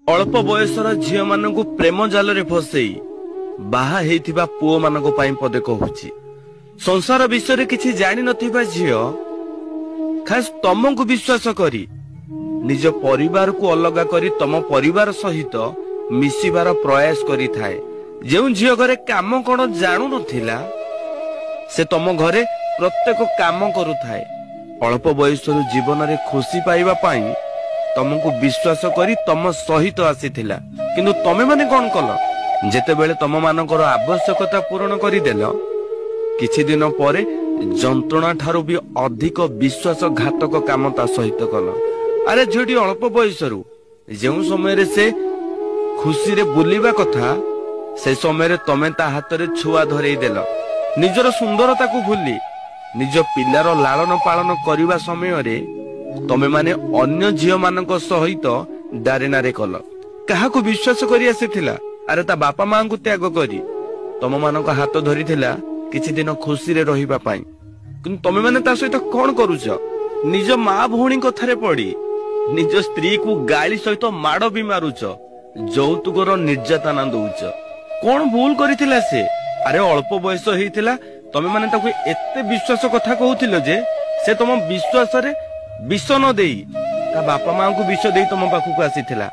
अल्प बयसर झील मान प्रेम जाल फसई बाहा हेइथिबा पुओ मानक पई पदे कहूची। संसार विषय किछि जानि नथिबा झील खास तमको विश्वास करी निज परिवार को अलगा करी तम परिवार सहित मिसिबार प्रयास करी थाए। जेउ झील घरे काम कोन जानु नथिला से तम घरे प्रत्येक काम करू थाए। अल्प बयसर जीवन रे खुशी पाइबा पाई तमको विश्वास करी तम सहित आसीथिला, किंतु तमे माने कोन कल जेते बेले तम मानकर आवश्यकता पूर्ण करी देलो किछि दिन परे जंत्रणा ठारू भी अधिक विश्वासघातक काम ता सहित कल। अरे झीटी अल्प बयसरू जेउ समय रे से खुशी रे बुलिबा कथा से समय रे तमे ता हाथ रे छुआ धरेई देल। निजर सुंदरता को भूली निज पिलार लालन पालन करिबा समय रे तमे माने अन्य झियो मानक सहित डारेनारे कल। काहाकू विश्वास करी आसीथिला। अरे ता बापा मां को त्याग करी तम मानक हाथ धरिथिला किछि दिन खुशी रे रहिबा पाई, किंतु तमे माने ता सहित कोन करूछ? निज मां भौणी कथारे पड़ी निज स्त्री को गाली सहित माड़ भी मारुछ, यौतुकर निर्यातना दउछ। कोन भूल करिथिला से? अरे अल्प बयस हेइथिला तमे माने ताको एते विश्वास कथा कहउथिलो जे से तम विश्वास रे विष न देई ता बापा मां को विष देई तम पाखु को आसीथिला।